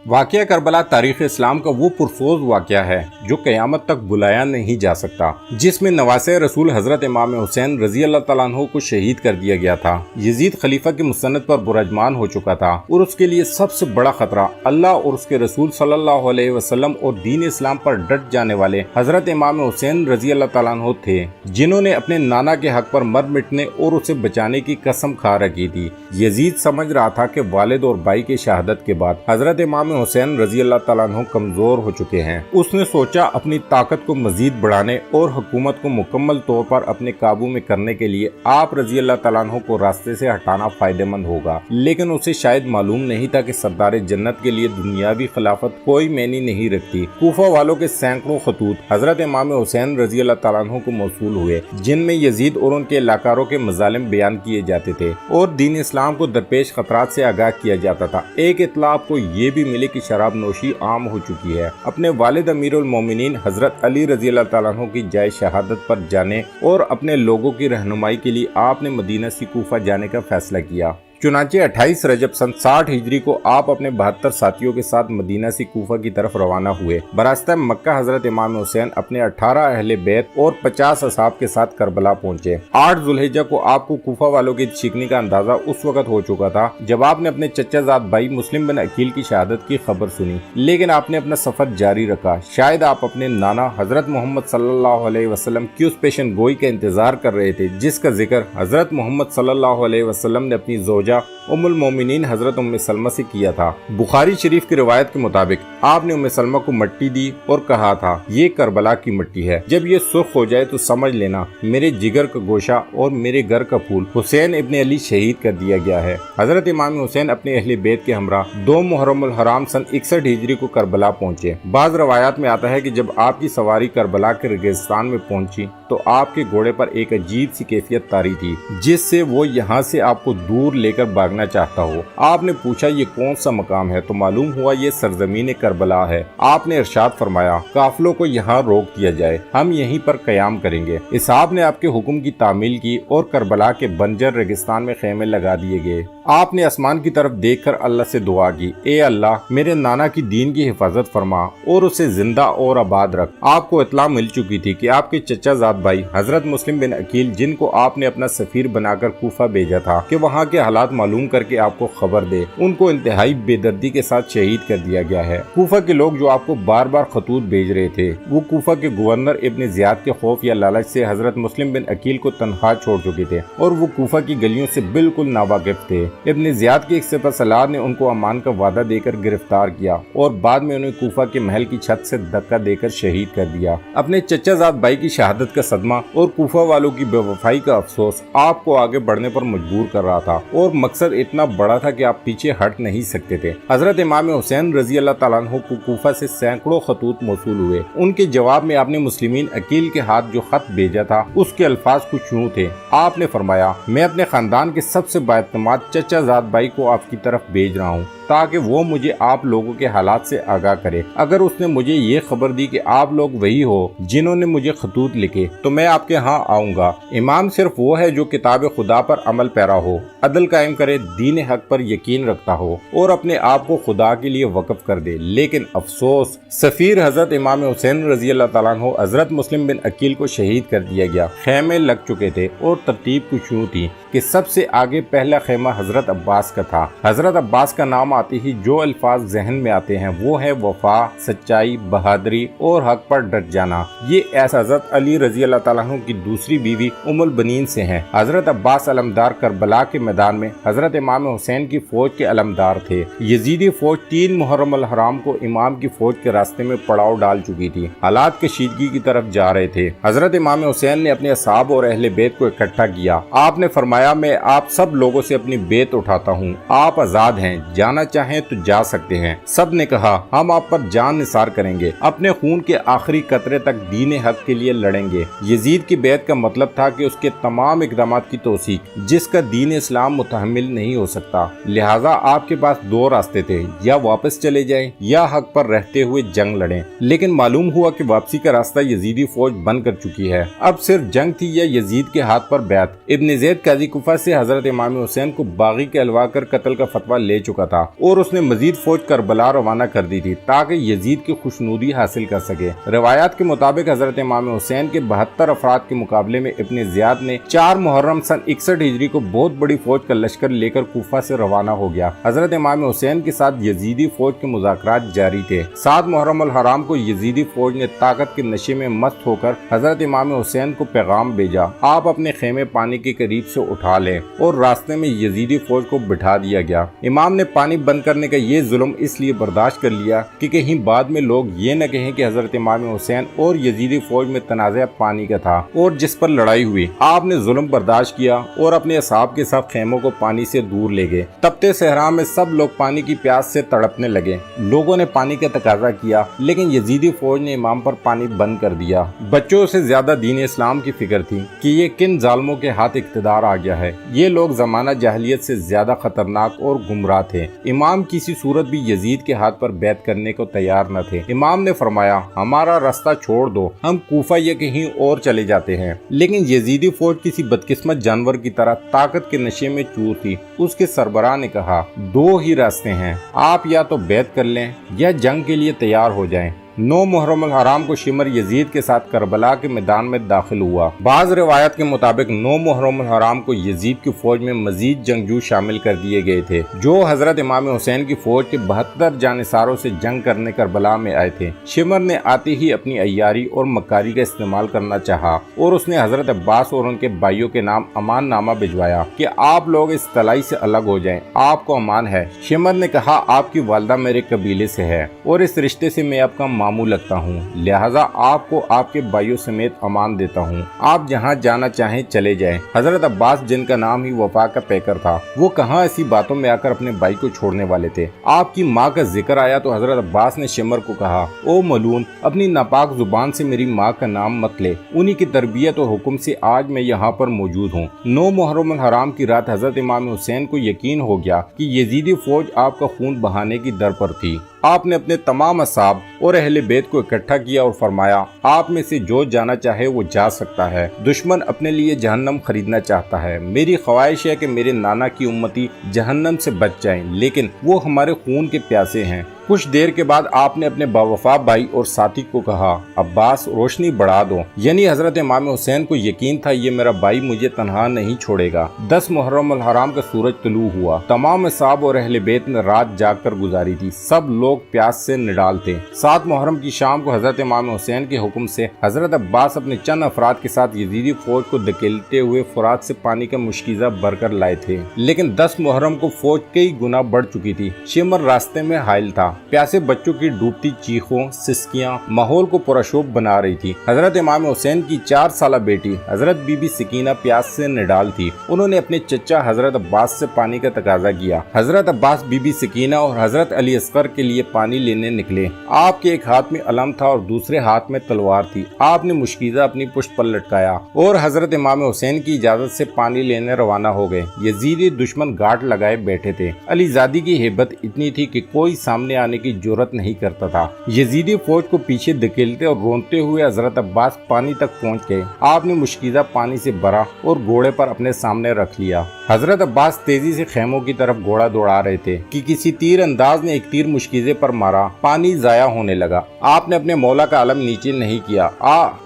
واقعہ کربلا تاریخ اسلام کا وہ پرسوز واقعہ ہے جو قیامت تک بلایا نہیں جا سکتا، جس میں نواسۂ رسول حضرت امام حسین رضی اللہ تعالیٰ عنہ کو شہید کر دیا گیا تھا۔ یزید خلیفہ کی مسند پر برجمان ہو چکا تھا اور اس کے لیے سب سے بڑا خطرہ اللہ اور اس کے رسول صلی اللہ علیہ وسلم اور دین اسلام پر ڈٹ جانے والے حضرت امام حسین رضی اللہ تعالیٰ عنہ تھے، جنہوں نے اپنے نانا کے حق پر مر مٹنے اور اسے بچانے کی قسم کھا رکھی تھی۔ یزید سمجھ رہا تھا کہ والد اور بھائی کی شہادت کے بعد حضرت امام حسین رضی اللہ تعالیٰ عنہ کمزور ہو چکے ہیں۔ اس نے سوچا اپنی طاقت کو مزید بڑھانے اور حکومت کو مکمل طور پر اپنے قابو میں کرنے کے لیے آپ رضی اللہ تعالیٰ عنہ کو راستے سے ہٹانا فائدہ مند ہوگا، لیکن اسے شاید معلوم نہیں تھا کہ سردار جنت کے لیے دنیاوی خلافت کوئی معنی نہیں رکھتی۔ کوفہ والوں کے سینکڑوں خطوط حضرت امام حسین رضی اللہ تعالیٰ عنہ کو موصول ہوئے، جن میں یزید اور ان کے علاقاروں کے مظالم بیان کیے جاتے تھے اور دین اسلام کو درپیش خطرات سے آگاہ کیا جاتا تھا۔ ایک اطلاع آپ کو یہ بھی ملی کہ شراب نوشی عام ہو چکی ہے۔ اپنے والد امیر المومنین حضرت علی رضی اللہ تعالیٰ عنہ کی جائے شہادت پر جانے اور اپنے لوگوں کی رہنمائی کے لیے آپ نے مدینہ سے کوفہ جانے کا فیصلہ کیا۔ چنانچہ 28 رجب سن 60 ہجری کو آپ اپنے 72 ساتھیوں کے ساتھ مدینہ سے کوفہ کی طرف روانہ ہوئے۔ براستہ مکہ حضرت امام حسین اپنے 18 اہل بیت اور 50 اصحاب کے ساتھ کربلا پہنچے۔ 8 ذوالحجہ کو آپ کو کوفہ والوں کی شکنی کا اندازہ اس وقت ہو چکا تھا جب آپ نے اپنے چچا زاد بھائی مسلم بن عقیل کی شہادت کی خبر سنی، لیکن آپ نے اپنا سفر جاری رکھا۔ شاید آپ اپنے نانا حضرت محمد صلی اللہ علیہ وسلم کی اس پیشن گوئی کا انتظار کر رہے تھے جس کا ذکر حضرت محمد صلی اللہ علیہ وسلم نے اپنی زوجہ ام المومنین حضرت ام سلمہ سے کیا تھا۔ بخاری شریف کی روایت کے مطابق آپ نے ام سلمہ کو مٹی دی اور کہا تھا یہ کربلا کی مٹی ہے، جب یہ سرخ ہو جائے تو سمجھ لینا میرے جگر کا گوشہ اور میرے گھر کا پھول حسین ابن علی شہید کر دیا گیا ہے۔ حضرت امام حسین اپنے اہل بیت کے ہمراہ 2 محرم الحرام سن 61 ہجری کو کربلا پہنچے۔ بعض روایات میں آتا ہے کہ جب آپ کی سواری کربلا کے ریگستان میں پہنچی تو آپ کے گھوڑے پر ایک عجیب سی کیفیت طاری تھی جس سے وہ یہاں سے آپ کو دور لے کر بھاگنا چاہتا ہو۔ آپ نے پوچھا یہ کون سا مقام ہے تو معلوم ہوا یہ سرزمین کربلا ہے۔ آپ نے ارشاد فرمایا قافلوں کو یہاں روک دیا جائے، ہم یہیں پر قیام کریں گے۔ اسحاق نے آپ کے حکم کی تعمیل کی اور کربلا کے بنجر ریگستان میں خیمے لگا دیے گئے۔ آپ نے آسمان کی طرف دیکھ کر اللہ سے دعا کی، اے اللہ میرے نانا کی دین کی حفاظت فرما اور اسے زندہ اور آباد رکھ۔ آپ کو اطلاع مل چکی تھی کہ آپ کے چچا زاد بھائی حضرت مسلم بن عقیل، جن کو آپ نے اپنا سفیر بنا کر کوفہ بھیجا تھا کہ وہاں کے حالات معلوم کر کے آپ کو خبر دے، ان کو انتہائی بے دردی کے ساتھ شہید کر دیا گیا ہے۔ کوفہ کے لوگ جو آپ کو بار بار خطوط بھیج رہے تھے وہ کوفہ کے گورنر ابن زیاد کے خوف یا لالچ سے حضرت مسلم بن عقیل کو تنہا چھوڑ چکے تھے اور وہ کوفہ کی گلیوں سے بالکل ناواقف تھے۔ ابن زیاد کے ایک سپہ سالار نے ان کو امان کا وعدہ دے کر گرفتار کیا اور بعد میں انہیں کوفہ کے محل کی چھت سے دھکا دے کر شہید کر دیا۔ اپنے چچا زاد بھائی کی شہادت کا صدمہ اور کوفہ والوں کی بے وفائی کا افسوس آپ کو آگے بڑھنے پر مجبور کر رہا تھا اور مقصد اتنا بڑا تھا کہ آپ پیچھے ہٹ نہیں سکتے تھے۔ حضرت امام حسین رضی اللہ تعالیٰ عنہ کو کوفہ سے سینکڑوں خطوط موصول ہوئے۔ ان کے جواب میں آپ نے مسلمین عقیل کے ہاتھ جو خط بھیجا تھا اس کے الفاظ کچھ یوں تھے۔ آپ نے فرمایا میں اپنے خاندان کے سب سے بااعتماد چچا زاد بھائی کو آپ کی طرف بھیج رہا ہوں تاکہ وہ مجھے آپ لوگوں کے حالات سے آگاہ کرے۔ اگر اس نے مجھے یہ خبر دی کہ آپ لوگ وہی ہو جنہوں نے مجھے خطوط لکھے تو میں آپ کے ہاں آؤں گا۔ امام صرف وہ ہے جو کتاب خدا پر عمل پیرا ہو، عدل قائم کرے، دین حق پر یقین رکھتا ہو اور اپنے آپ کو خدا کے لیے وقف کر دے۔ لیکن افسوس سفیر حضرت امام حسین رضی اللہ تعالیٰ عنہ حضرت مسلم بن عقیل کو شہید کر دیا گیا۔ خیمے لگ چکے تھے اور ترتیب کچھ یوں تھی کہ سب سے آگے پہلا خیمہ حضرت عباس کا تھا۔ حضرت عباس کا نام آتے ہی جو الفاظ ذہن میں آتے ہیں وہ ہے وفا، سچائی، بہادری اور حق پر ڈٹ جانا۔ یہ ایسا حضرت علی رضی اللہ تعالیٰ عنہ کی دوسری بیوی ام البنین سے ہیں۔ حضرت عباس علمدار کربلا کے میدان میں حضرت امام حسین کی فوج کے علمدار تھے۔ یزیدی فوج 3 محرم الحرام کو امام کی فوج کے راستے میں پڑاؤ ڈال چکی تھی، حالات کشیدگی کی طرف جا رہے تھے۔ حضرت امام حسین نے اپنے اصحاب اور اہل بیت کو اکٹھا کیا۔ آپ نے فرمایا میں آپ سب لوگوں سے اپنی بیت اٹھاتا ہوں، آپ آزاد ہیں، جانا چاہیں تو جا سکتے ہیں۔ سب نے کہا ہم آپ پر جان نثار کریں گے، اپنے خون کے آخری قطرے تک دین حق کے لیے لڑیں گے۔ یزید کی بیعت کا مطلب تھا کہ اس کے تمام اقدامات کی توثیق جس کا دین اسلام متحمل نہیں ہو سکتا، لہٰذا آپ کے پاس 2 راستے تھے، یا واپس چلے جائیں یا حق پر رہتے ہوئے جنگ لڑیں۔ لیکن معلوم ہوا کہ واپسی کا راستہ یزیدی فوج بند کر چکی ہے، اب صرف جنگ تھی یا یزید کے ہاتھ پر بیعت۔ ابن زید قاضی کوفہ سے حضرت امام حسین کو باغی کے الوا کر قتل کا فتویٰ لے چکا تھا اور اس نے مزید فوج کربلا روانہ کر دی تھی تاکہ یزید کی خوشنودی حاصل کر سکے۔ روایات کے مطابق حضرت امام حسین کے 72 افراد کے مقابلے میں ابن زیاد نے 4 محرم سن 61 ہجری کو بہت بڑی فوج کا لشکر لے کر کوفہ سے روانہ ہو گیا۔ حضرت امام حسین کے ساتھ یزیدی فوج کے مذاکرات جاری تھے۔ 7 محرم الحرام کو یزیدی فوج نے طاقت کے نشے میں مست ہو کر حضرت امام حسین کو پیغام بھیجا، آپ اپنے خیمے پانی کے قریب سے اٹھا لیں، اور راستے میں یزیدی فوج کو بٹھا دیا گیا۔ امام نے پانی بند کرنے کا یہ ظلم اس لیے برداشت کر لیا کہ کہیں بعد میں لوگ یہ نہ کہیں کہ حضرت امام حسین اور یزیدی فوج میں تنازع پانی کا تھا اور جس پر لڑائی ہوئی۔ آپ نے ظلم برداشت کیا اور اپنے اصحاب کے ساتھ خیموں کو پانی سے دور لے گئے۔ تپتے صحرا میں سب لوگ پانی کی پیاس سے تڑپنے لگے۔ لوگوں نے پانی کا تقاضا کیا لیکن یزیدی فوج نے امام پر پانی بند کر دیا۔ بچوں سے زیادہ دین اسلام کی فکر تھی کہ یہ کن ظالموں کے ہاتھ اقتدار آ گیا ہے۔ یہ لوگ زمانہ جاہلیت سے زیادہ خطرناک اور گمراہ تھے۔ امام کسی صورت بھی یزید کے ہاتھ پر بیعت کرنے کو تیار نہ تھے۔ امام نے فرمایا، ہمارا راستہ چھوڑ دو، ہم کوفہ یا کہیں اور چلے جاتے ہیں۔ لیکن یزیدی فوج کسی بدقسمت جانور کی طرح طاقت کے نشے میں چور تھی۔ اس کے سربراہ نے کہا، 2 ہی راستے ہیں، آپ یا تو بیعت کر لیں یا جنگ کے لیے تیار ہو جائیں۔ 9 محرم الحرام کو شمر یزید کے ساتھ کربلا کے میدان میں داخل ہوا۔ بعض روایات کے مطابق 9 محرم الحرام کو یزید کی فوج میں مزید جنگجو شامل کر دیے گئے تھے جو حضرت امام حسین کی فوج کے 72 جانصاروں سے جنگ کرنے کربلا میں آئے تھے۔ شمر نے آتے ہی اپنی عیاری اور مکاری کا استعمال کرنا چاہا اور اس نے حضرت عباس اور ان کے بھائیوں کے نام امان نامہ بھجوایا کہ آپ لوگ اس تلائی سے الگ ہو جائیں، آپ کو امان ہے۔ شمر نے کہا، آپ کی والدہ میرے قبیلے سے ہے اور اس رشتے سے میں آپ کا ماموں لگتا ہوں، لہذا آپ کو آپ کے بھائیوں سمیت امان دیتا ہوں، آپ جہاں جانا چاہیں چلے جائیں۔ حضرت عباس، جن کا نام ہی وفا کا پیکر تھا، وہ کہاں ایسی باتوں میں آ کر اپنے بھائی کو چھوڑنے والے تھے۔ آپ کی ماں کا ذکر آیا تو حضرت عباس نے شمر کو کہا، او ملون، اپنی ناپاک زبان سے میری ماں کا نام مت لے، انہی کی تربیت اور حکم سے آج میں یہاں پر موجود ہوں۔ 9 محرم الحرام کی رات حضرت امام حسین کو یقین ہو گیا کہ یزیدی فوج آپ کا خون بہانے کی در پر تھی۔ آپ نے اپنے تمام اصحاب اور اہل بیت کو اکٹھا کیا اور فرمایا، آپ میں سے جو جانا چاہے وہ جا سکتا ہے۔ دشمن اپنے لیے جہنم خریدنا چاہتا ہے، میری خواہش ہے کہ میرے نانا کی امتی جہنم سے بچ جائیں، لیکن وہ ہمارے خون کے پیاسے ہیں۔ کچھ دیر کے بعد آپ نے اپنے باوفا بھائی اور ساتھی کو کہا، عباس، روشنی بڑھا دو، یعنی حضرت امام حسین کو یقین تھا یہ میرا بھائی مجھے تنہا نہیں چھوڑے گا۔ 10 محرم الحرام کا سورج طلوع ہوا۔ تمام اصحاب اور اہل بیت نے رات جاگ کر گزاری تھی، سب لوگ پیاس سے نڈال تھے۔ 7 محرم کی شام کو حضرت امام حسین کے حکم سے حضرت عباس اپنے چند افراد کے ساتھ یزیدی فوج کو دھکیلتے ہوئے فرات سے پانی کا مشکیزہ بھر کر لائے تھے، لیکن 10 محرم کو فوج کئی گنا بڑھ چکی تھی۔ شمر راستے میں حائل تھا۔ پیاسے بچوں کی ڈوبتی چیخوں، سسکیاں ماحول کو پرشوب بنا رہی تھی۔ حضرت امام حسین کی 4 سالہ بیٹی حضرت بی بی سکینہ پیاس سے نڈال تھی۔ انہوں نے اپنے چچا حضرت عباس سے پانی کا تقاضا کیا۔ حضرت عباس بی بی سکینہ اور حضرت علی اصغر کے لیے پانی لینے نکلے۔ آپ کے ایک ہاتھ میں علم تھا اور دوسرے ہاتھ میں تلوار تھی۔ آپ نے مشکیزہ اپنی پشت پر لٹکایا اور حضرت امام حسین کی اجازت سے پانی لینے روانہ ہو گئے۔ یزیدی دشمن گھاٹ لگائے بیٹھے تھے۔ علی زادی کی ہیبت اتنی تھی کہ کوئی سامنے آنے کی جرات نہیں کرتا تھا۔ یزیدی فوج کو پیچھے دھکیلتے اور رونتے ہوئے حضرت عباس پانی تک پہنچ گئے۔ آپ نے مشکیزہ پانی سے بھرا اور گھوڑے پر اپنے سامنے رکھ لیا۔ حضرت عباس تیزی سے خیموں کی طرف گھوڑا دوڑا رہے تھے کہ کسی تیر انداز نے ایک تیر مشکیزے پر مارا، پانی ضائع ہونے لگا۔ آپ نے اپنے مولا کا علم نیچے نہیں کیا،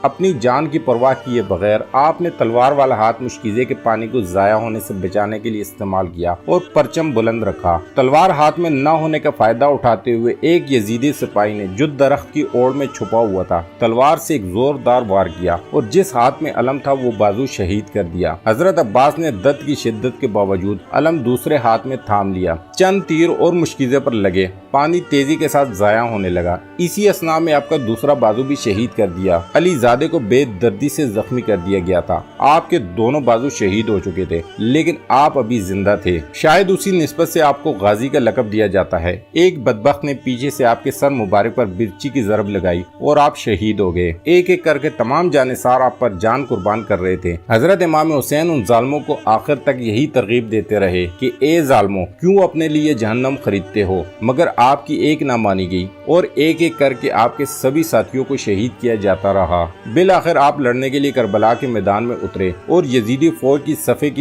اپنی جان کی پرواہ کیے بغیر آپ نے تلوار والا ہاتھ مشکیزے کے پانی کو ضائع ہونے سے بچانے کے لیے استعمال کیا اور پرچم بلند رکھا۔ تلوار ہاتھ میں نہ ہونے کا فائدہ اٹھاتے ہوئے ایک یزیدی سپاہی نے جو درخت کی اوڑ میں چھپا ہوا تھا تلوار سے ایک زوردار وار کیا اور جس ہاتھ میں علم تھا وہ بازو شہید کر دیا۔ حضرت عباس نے درد کی شدت کے باوجود علم دوسرے ہاتھ میں تھام لیا۔ چند تیر اور مشکیزے پر لگے، پانی تیزی کے ساتھ ضائع ہونے لگا۔ اسی اثناء میں آپ کا دوسرا بازو بھی شہید کر دیا۔ علی زادے کو بے دردی سے زخمی کر دیا گیا تھا۔ آپ کے دونوں بازو شہید ہو چکے تھے لیکن آپ ابھی زندہ تھے۔ شاید اسی نسبت سے آپ کو غازی کا لقب دیا جاتا ہے۔ ایک بدبخت بدبخت نے پیچھے سے آپ کے سر مبارک پر برچی کی ضرب لگائی اور آپ شہید ہو گئے۔ ایک ایک کر کے تمام جانثار آپ پر جان قربان کر رہے تھے۔ حضرت امام حسین ان ظالموں کو آخر تک یہی ترغیب دیتے رہے کہ اے ظالموں، کیوں اپنے لیے جہنم خریدتے ہو؟ مگر آپ کی ایک نہ مانی گئی اور ایک ایک کر کے آپ کے سبھی ساتھیوں کو شہید کیا جاتا رہا۔ بالآخر آپ لڑنے کے لیے کربلا کے میدان میں اترے اور یزیدی فوج کی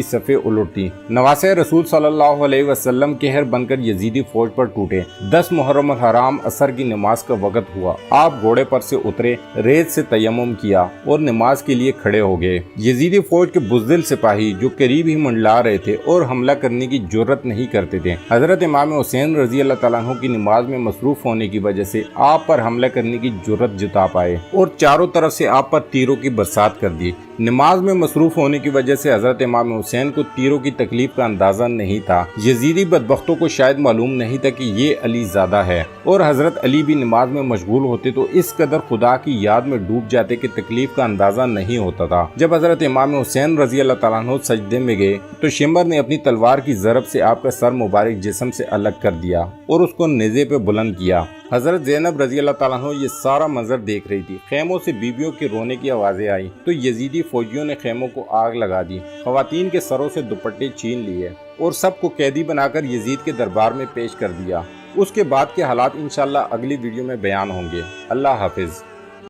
صفے الٹ دی۔ نواسۂ رسول صلی اللہ علیہ وسلم قہر بن کر یزیدی فوج پر ٹوٹے۔ 10 محرم الحرام عصر کی نماز کا وقت ہوا۔ آپ گھوڑے پر سے اترے، ریت سے تیمم کیا اور نماز کے لیے کھڑے ہو گئے۔ یزیدی فوج کے بزدل سپاہی جو قریب ہی منڈلا رہے تھے اور حملہ کرنے کی جرت نہیں کرتے تھے، حضرت امام حسین رضی اللہ تعالیٰ عنہ کی نماز میں مصروف ہونے کی وجہ سے آپ پر حملہ کرنے کی جرت جتا پائے اور چاروں طرف سے آپ پر تیروں کی برسات کر دی۔ نماز میں مصروف ہونے کی وجہ سے حضرت امام حسین کو تیروں کی تکلیف کا اندازہ نہیں تھا۔ یزیدی بدبختوں کو شاید معلوم نہیں تھا کہ یہ علی زادہ ہے، اور حضرت علی بھی نماز میں مشغول ہوتے تو اس قدر خدا کی یاد میں ڈوب جاتے کہ تکلیف کا اندازہ نہیں ہوتا تھا۔ جب حضرت امام حسین رضی اللہ تعالیٰ عنہ سجدے میں گئے تو شمر نے اپنی تلوار کی ضرب سے آپ کا سر مبارک جسم سے الگ کر دیا اور اس کو نیزے پہ بلند کیا۔ حضرت زینب رضی اللہ تعالیٰ عنہ یہ سارا منظر دیکھ رہی تھی۔ خیموں سے بیویوں کے رونے کی آوازیں آئی تو یزیدی فوجیوں نے خیموں کو آگ لگا دی، خواتین کے سروں سے دوپٹے چھین لیے اور سب کو قیدی بنا کر یزید کے دربار میں پیش کر دیا۔ اس کے بعد کے حالات انشاءاللہ اگلی ویڈیو میں بیان ہوں گے۔ اللہ حافظ۔